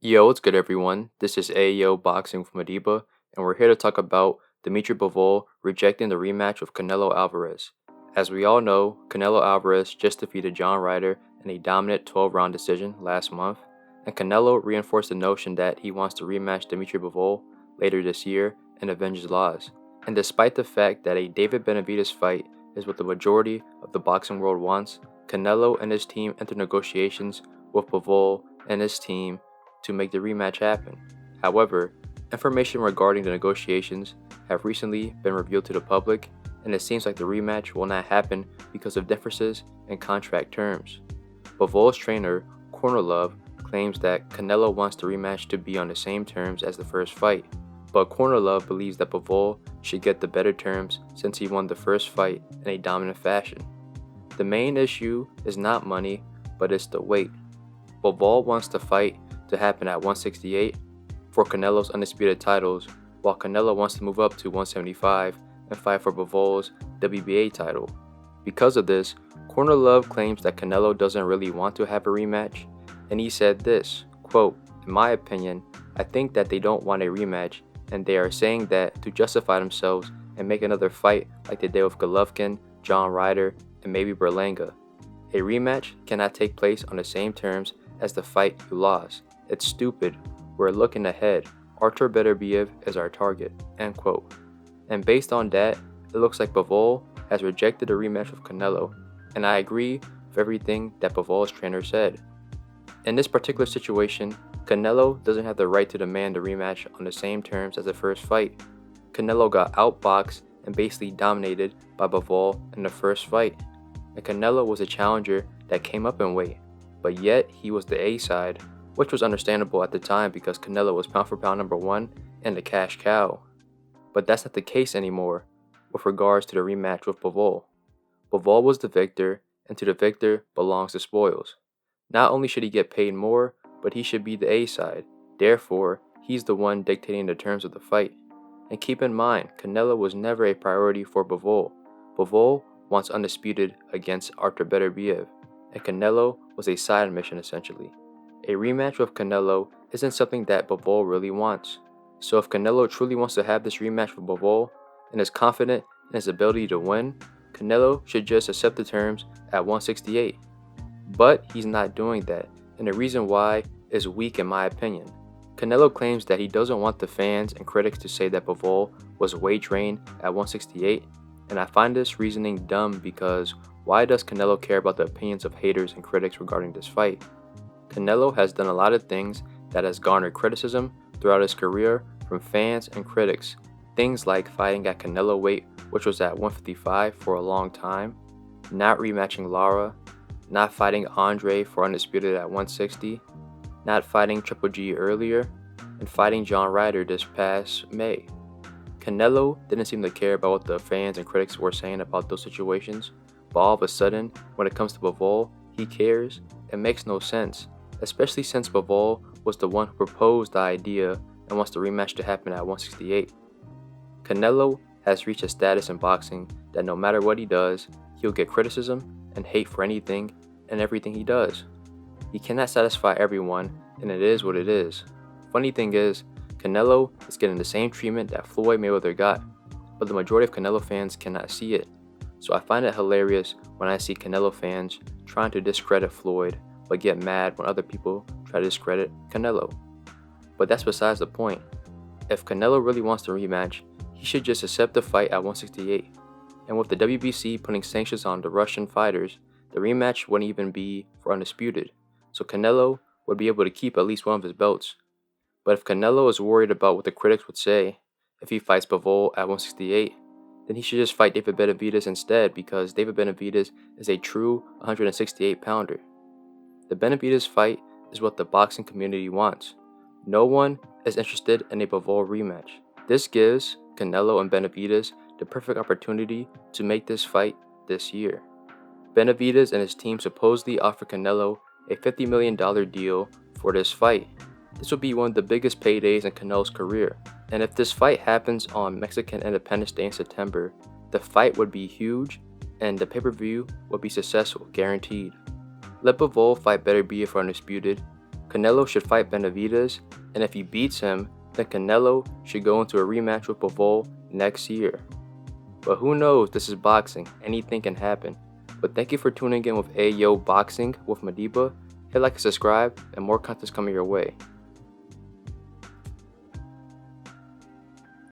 Yo, what's good, everyone? This is Ayo Boxing from Adiba, and we're here to talk about Dimitri Bivol rejecting the rematch with Canelo Alvarez. As we all know, Canelo Alvarez just defeated John Ryder in a dominant 12-round decision last month, and Canelo reinforced the notion that he wants to rematch Dimitri Bivol later this year and avenge his loss. And despite the fact that a David Benavidez fight is what the majority of the boxing world wants, Canelo and his team entered negotiations with Bivol and his team to make the rematch happen. However, information regarding the negotiations have recently been revealed to the public, and it seems like the rematch will not happen because of differences in contract terms. Bivol's trainer, Kornilov, claims that Canelo wants the rematch to be on the same terms as the first fight, but Kornilov believes that Bivol should get the better terms since he won the first fight in a dominant fashion. The main issue is not money, but it's the weight. Bivol wants the fight to happen at 168 for Canelo's undisputed titles, while Canelo wants to move up to 175 and fight for Bivol's WBA title. Because of this, Kornilov claims that Canelo doesn't really want to have a rematch, and he said this, quote, "In my opinion, I think that they don't want a rematch, and they are saying that to justify themselves and make another fight like they did with Golovkin, John Ryder, and maybe Berlanga. A rematch cannot take place on the same terms as the fight you lost. It's stupid. We're looking ahead. Artur Beterbiev is our target." End quote. And based on that, it looks like Bivol has rejected a rematch with Canelo, and I agree with everything that Bivol's trainer said. In this particular situation, Canelo doesn't have the right to demand a rematch on the same terms as the first fight. Canelo got outboxed and basically dominated by Bivol in the first fight, and Canelo was a challenger that came up in weight, but yet he was the A side, which was understandable at the time because Canelo was pound for pound number one and the cash cow. But that's not the case anymore with regards to the rematch with Bivol. Bivol was the victor, and to the victor belongs the spoils. Not only should he get paid more, but he should be the A side. Therefore, he's the one dictating the terms of the fight. And keep in mind, Canelo was never a priority for Bivol. Bivol wants undisputed against Artur Beterbiev, and Canelo was a side mission essentially. A rematch with Canelo isn't something that Bivol really wants. So if Canelo truly wants to have this rematch with Bivol and is confident in his ability to win, Canelo should just accept the terms at 168. But he's not doing that, and the reason why is weak in my opinion. Canelo claims that he doesn't want the fans and critics to say that Bivol was weight trained at 168, and I find this reasoning dumb because why does Canelo care about the opinions of haters and critics regarding this fight? Canelo has done a lot of things that has garnered criticism throughout his career from fans and critics. Things like fighting at Canelo weight, which was at 155 for a long time, not rematching Lara, not fighting Andre for undisputed at 160, not fighting Triple G earlier, and fighting John Ryder this past May. Canelo didn't seem to care about what the fans and critics were saying about those situations, but all of a sudden, when it comes to Bivol, he cares. It makes no sense, especially since Bivol was the one who proposed the idea and wants the rematch to happen at 168. Canelo has reached a status in boxing that no matter what he does, he'll get criticism and hate for anything and everything he does. He cannot satisfy everyone, and it is what it is. Funny thing is, Canelo is getting the same treatment that Floyd Mayweather got, but the majority of Canelo fans cannot see it. So I find it hilarious when I see Canelo fans trying to discredit Floyd, but get mad when other people try to discredit Canelo. But that's besides the point. If Canelo really wants the rematch, he should just accept the fight at 168. And with the WBC putting sanctions on the Russian fighters, the rematch wouldn't even be for undisputed. So Canelo would be able to keep at least one of his belts. But if Canelo is worried about what the critics would say if he fights Bivol at 168, then he should just fight David Benavidez instead because David Benavidez is a true 168-pounder. The Benavidez fight is what the boxing community wants. No one is interested in a Bivol rematch. This gives Canelo and Benavidez the perfect opportunity to make this fight this year. Benavidez and his team supposedly offered Canelo a $50 million deal for this fight. This would be one of the biggest paydays in Canelo's career. And if this fight happens on Mexican Independence Day in September, the fight would be huge and the pay-per-view would be successful, guaranteed. Let Bivol fight Beterbiev for undisputed. Canelo should fight Benavidez, and if he beats him, then Canelo should go into a rematch with Bivol next year. But who knows, this is boxing, anything can happen. But thank you for tuning in with Ayo Boxing with Madiba. Hit like and subscribe, and more content's coming your way.